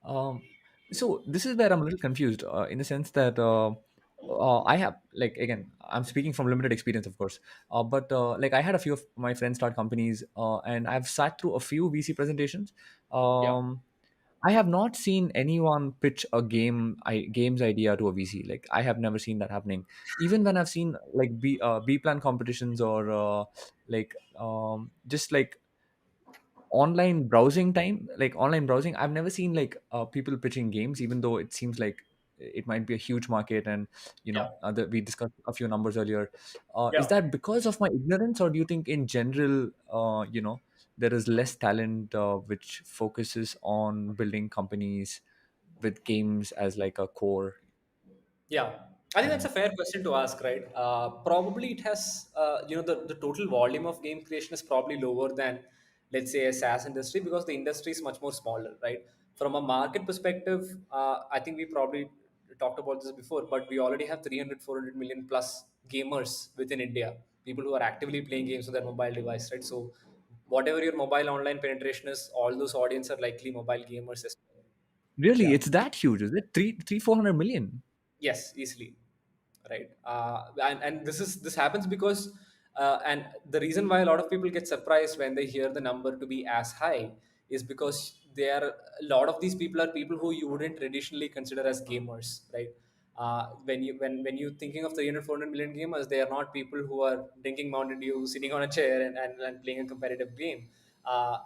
Um, so this is where I'm a little confused in the sense that I have, like, again, I'm speaking from limited experience, of course, but like I had a few of my friends start companies, and I've sat through a few VC presentations. Yeah, Um, I have not seen anyone pitch a games idea to a VC. Like, I have never seen that happening. Even when I've seen like B plan competitions, or just like online browsing, I've never seen like people pitching games, even though it seems like it might be a huge market. And yeah, we discussed a few numbers earlier. Is yeah. that because of my ignorance, or do you think in general there is less talent which focuses on building companies with games as like a core? Yeah, I think that's Mhm. a fair question to ask, right? Probably it has, the total volume of game creation is probably lower than, let's say, a SaaS industry because the industry is much more smaller, right? From a market perspective, I think we probably talked about this before, but we already have 300, 400 million plus gamers within India, people who are actively playing games on their mobile device, right? So, whatever your mobile online penetration is, all those audience are likely mobile gamers as well. Really, Yeah. it's that huge, is it? 400 million? Yes, easily, right? And this happens because and the reason why a lot of people get surprised when they hear the number to be as high is because there are a lot of these people are people who you wouldn't traditionally consider as gamers, right? When you thinking of 300 400 million gamers, they are not people who are drinking Mountain Dew, sitting on a chair and playing a competitive game.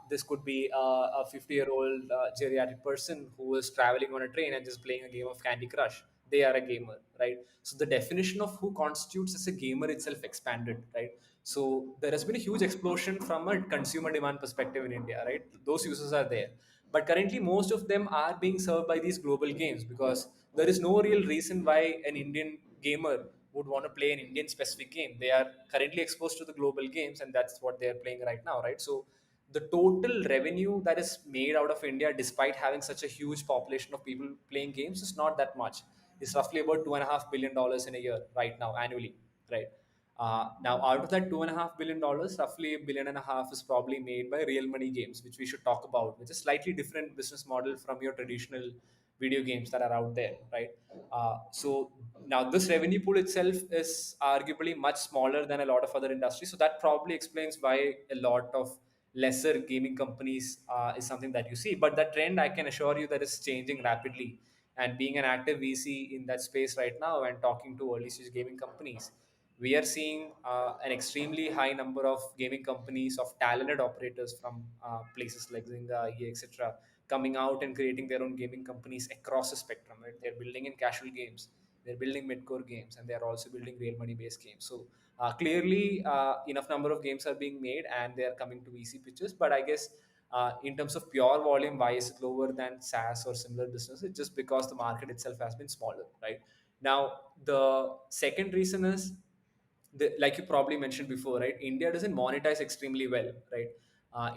This could be a 50-year-old geriatric person who is traveling on a train and just playing a game of Candy Crush. They are a gamer, right? So the definition of who constitutes as a gamer itself expanded, right? So there has been a huge explosion from a consumer demand perspective in India, right? Those users are there, but currently most of them are being served by these global games because there is no real reason why an Indian gamer would want to play an Indian specific game. They are currently exposed to the global games, and that's what they are playing right now, right? So the total revenue that is made out of India, despite having such a huge population of people playing games, is not that much. It's roughly about $2.5 billion in a year right now, annually, right? Now, out of that $2.5 billion, roughly $1.5 billion is probably made by real money games, which we should talk about, which is slightly different business model from your traditional video games that are out there, right? So now this revenue pool itself is arguably much smaller than a lot of other industries. So that probably explains why a lot of lesser gaming companies is something that you see. But that trend, I can assure you, that is changing rapidly. And being an active VC in that space right now and talking to early stage gaming companies, we are seeing an extremely high number of gaming companies of talented operators from places like Zynga, EA, etc., coming out and creating their own gaming companies across the spectrum. Right? They're building in casual games, they're building mid-core games, and they're also building real money-based games. So clearly, enough number of games are being made, and they are coming to VC pitches. But I guess in terms of pure volume, why is it lower than SaaS or similar businesses? Just because the market itself has been smaller, right? Now, the second reason is like you probably mentioned before, right? India doesn't monetize extremely well, right?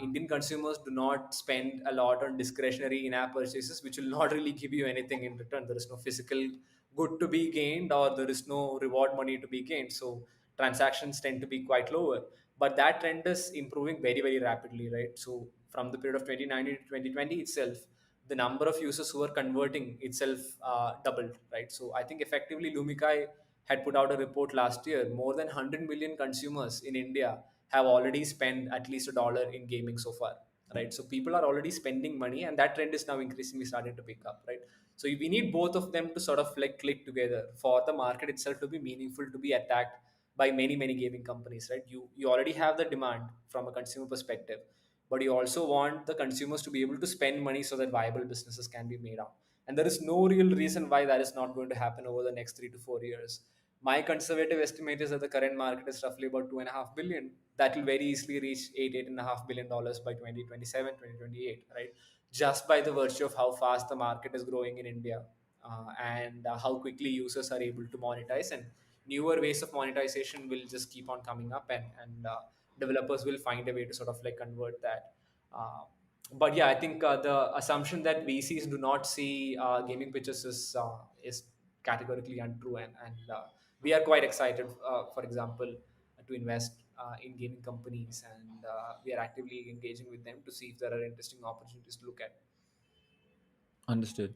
Indian consumers do not spend a lot on discretionary in-app purchases, which will not really give you anything in return. There is no physical good to be gained, or there is no reward money to be gained. So transactions tend to be quite lower. But that trend is improving very, very rapidly, right? So from the period of 2019 to 2020 itself, the number of users who are converting itself doubled, right? So I think effectively Lumikai had put out a report last year. More than 100 million consumers in India have already spent at least $1 in gaming so far, right? So people are already spending money, and that trend is now increasingly starting to pick up, right? So we need both of them to sort of like click together for the market itself to be meaningful, to be attacked by many many gaming companies, right? You already have the demand from a consumer perspective, but you also want the consumers to be able to spend money so that viable businesses can be made out. And there is no real reason why that is not going to happen over the next 3 to 4 years. My conservative estimate is that the current market is roughly about 2.5 billion. That will very easily reach $8.5 billion by 2027, 2028, right? Just by the virtue of how fast the market is growing in India, and how quickly users are able to monetize, and newer ways of monetization will just keep on coming up, and developers will find a way to sort of like convert that. Uh, but yeah, I think the assumption that VCs do not see gaming pitches is categorically untrue, and we are quite excited, for example, to invest in gaming companies, and we are actively engaging with them to see if there are interesting opportunities to look at. Understood.